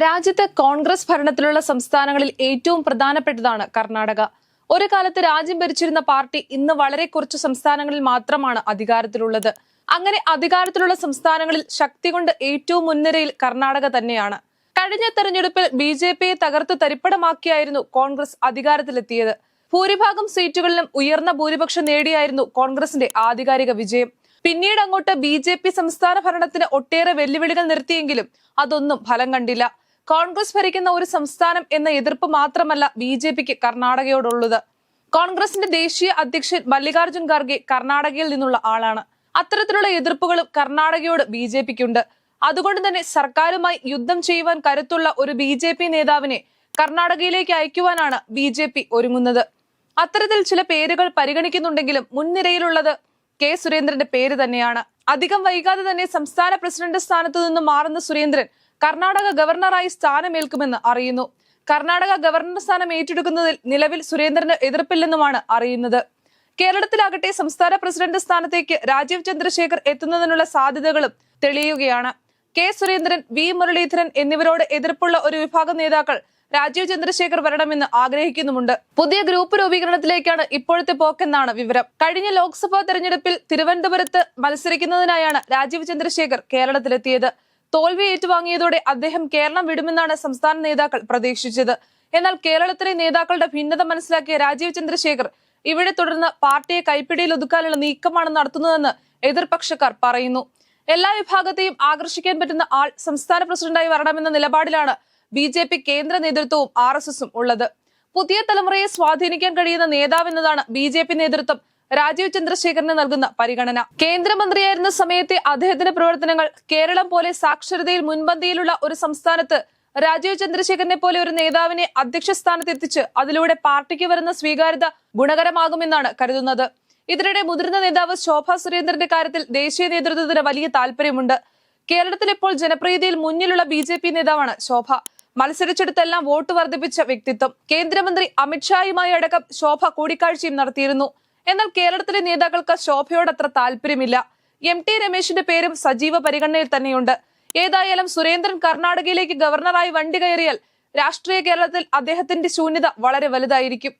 രാജ്യത്ത് കോൺഗ്രസ് ഭരണത്തിലുള്ള സംസ്ഥാനങ്ങളിൽ ഏറ്റവും പ്രധാനപ്പെട്ടതാണ് കർണാടക. ഒരു കാലത്ത് രാജ്യം ഭരിച്ചിരുന്ന പാർട്ടി ഇന്ന് വളരെ കുറച്ച് സംസ്ഥാനങ്ങളിൽ മാത്രമാണ് അധികാരത്തിലുള്ളത്. അങ്ങനെ അധികാരത്തിലുള്ള സംസ്ഥാനങ്ങളിൽ ശക്തി കൊണ്ട് ഏറ്റവും മുൻനിരയിൽ കർണാടക തന്നെയാണ്. കഴിഞ്ഞ തെരഞ്ഞെടുപ്പിൽ BJPയെ തകർത്ത് തരിപ്പണമാക്കിയായിരുന്നു കോൺഗ്രസ് അധികാരത്തിലെത്തിയത്. ഭൂരിഭാഗം സീറ്റുകളിലും ഉയർന്ന ഭൂരിപക്ഷം നേടിയായിരുന്നു കോൺഗ്രസിന്റെ ആധികാരിക വിജയം. പിന്നീട് അങ്ങോട്ട് BJP സംസ്ഥാന ഭരണത്തിന് ഒട്ടേറെ വെല്ലുവിളികൾ നിർത്തിയെങ്കിലും അതൊന്നും ഫലം കണ്ടില്ല. കോൺഗ്രസ് ഭരിക്കുന്ന ഒരു സംസ്ഥാനം എന്ന എതിർപ്പ് മാത്രമല്ല BJPക്ക് കർണാടകയോടുള്ളത്. കോൺഗ്രസിന്റെ ദേശീയ അധ്യക്ഷൻ മല്ലികാർജുൻ ഖാർഗെ കർണാടകയിൽ നിന്നുള്ള ആളാണ്. അത്തരത്തിലുള്ള എതിർപ്പുകളും കർണാടകയോട് BJPക്കുണ്ട്. അതുകൊണ്ട് തന്നെ സർക്കാരുമായി യുദ്ധം ചെയ്യുവാൻ കരുത്തുള്ള ഒരു BJP നേതാവിനെ കർണാടകയിലേക്ക് അയക്കുവാനാണ് BJP ഒരുങ്ങുന്നത്. അത്തരത്തിൽ ചില പേരുകൾ പരിഗണിക്കുന്നുണ്ടെങ്കിലും മുൻനിരയിലുള്ളത് K. സുരേന്ദ്രന്റെ പേര് തന്നെയാണ്. അധികം വൈകാതെ തന്നെ സംസ്ഥാന പ്രസിഡന്റ് സ്ഥാനത്തു നിന്നും മാറുന്ന സുരേന്ദ്രൻ കർണാടക ഗവർണറായി സ്ഥാനമേൽക്കുമെന്ന് അറിയുന്നു. കർണാടക ഗവർണർ സ്ഥാനം ഏറ്റെടുക്കുന്നതിൽ നിലവിൽ സുരേന്ദ്രന് എതിർപ്പില്ലെന്നുമാണ് അറിയുന്നത്. കേരളത്തിലാകട്ടെ സംസ്ഥാന പ്രസിഡന്റ് സ്ഥാനത്തേക്ക് രാജീവ് ചന്ദ്രശേഖർ എത്തുന്നതിനുള്ള സാധ്യതകളും തെളിയുകയാണ്. K. സുരേന്ദ്രൻ, V. മുരളീധരൻ എന്നിവരോട് എതിർപ്പുള്ള ഒരു വിഭാഗം നേതാക്കൾ രാജീവ് ചന്ദ്രശേഖർ വരണമെന്ന് ആഗ്രഹിക്കുന്നുമുണ്ട്. പുതിയ ഗ്രൂപ്പ് രൂപീകരണത്തിലേക്കാണ് ഇപ്പോഴത്തെ പോക്കെന്നാണ് വിവരം. കഴിഞ്ഞ ലോക്സഭാ തെരഞ്ഞെടുപ്പിൽ തിരുവനന്തപുരത്ത് മത്സരിക്കുന്നതിനായാണ് രാജീവ് ചന്ദ്രശേഖർ കേരളത്തിലെത്തിയത്. തോൽവി ഏറ്റുവാങ്ങിയതോടെ അദ്ദേഹം കേരളം വിടുമെന്നാണ് സംസ്ഥാന നേതാക്കൾ പ്രതീക്ഷിച്ചത്. എന്നാൽ കേരളത്തിലെ നേതാക്കളുടെ ഭിന്നത മനസ്സിലാക്കിയ രാജീവ് ചന്ദ്രശേഖർ ഇവിടെ തുടർന്ന് പാർട്ടിയെ കൈപ്പിടിയിൽ ഒതുക്കാനുള്ള നീക്കമാണ് നടത്തുന്നതെന്ന് എതിർപക്ഷക്കാർ പറയുന്നു. എല്ലാ വിഭാഗത്തെയും ആകർഷിക്കാൻ പറ്റുന്ന ആൾ സംസ്ഥാന പ്രസിഡന്റായി വരണമെന്ന നിലപാടിലാണ് BJP കേന്ദ്ര നേതൃത്വവും RSSും ഉള്ളത്. പുതിയ തലമുറയെ സ്വാധീനിക്കാൻ കഴിയുന്ന നേതാവെന്നതാണ് BJP നേതൃത്വം രാജീവ് ചന്ദ്രശേഖറിന് നൽകുന്ന പരിഗണന. കേന്ദ്രമന്ത്രിയായിരുന്ന സമയത്തെ അദ്ദേഹത്തിന്റെ പ്രവർത്തനങ്ങൾ കേരളം പോലെ സാക്ഷരതയിൽ മുൻപന്തിയിലുള്ള ഒരു സംസ്ഥാനത്ത് രാജീവ് ചന്ദ്രശേഖരനെ പോലെ ഒരു നേതാവിനെ അധ്യക്ഷ സ്ഥാനത്ത് എത്തിച്ച് അതിലൂടെ പാർട്ടിക്ക് വരുന്ന സ്വീകാര്യത ഗുണകരമാകുമെന്നാണ് കരുതുന്നത്. ഇതിനിടെ മുതിർന്ന നേതാവ് ശോഭ സുരേന്ദ്രന്റെ കാര്യത്തിൽ ദേശീയ നേതൃത്വത്തിന് വലിയ താല്പര്യമുണ്ട്. കേരളത്തിൽ ഇപ്പോൾ ജനപ്രീതിയിൽ മുന്നിലുള്ള BJP നേതാവാണ് ശോഭ. മത്സരിച്ചെടുത്തെല്ലാം വോട്ട് വർദ്ധിപ്പിച്ച വ്യക്തിത്വം. കേന്ദ്രമന്ത്രി അമിത്ഷായുമായി അടക്കം ശോഭ കൂടിക്കാഴ്ചയും നടത്തിയിരുന്നു. എന്നാൽ കേരളത്തിലെ നേതാക്കൾക്ക് ശോഭയോട് അത്ര താല്പര്യമില്ല. MT രമേശിന്റെ പേരും സജീവ പരിഗണനയിൽ തന്നെയുണ്ട്. ഏതായാലും സുരേന്ദ്രൻ കർണാടകയിലേക്ക് ഗവർണറായി വണ്ടി കയറിയാൽ രാഷ്ട്രീയ കേരളത്തിൽ അദ്ദേഹത്തിന്റെ ശൂന്യത വളരെ വലുതായിരിക്കും.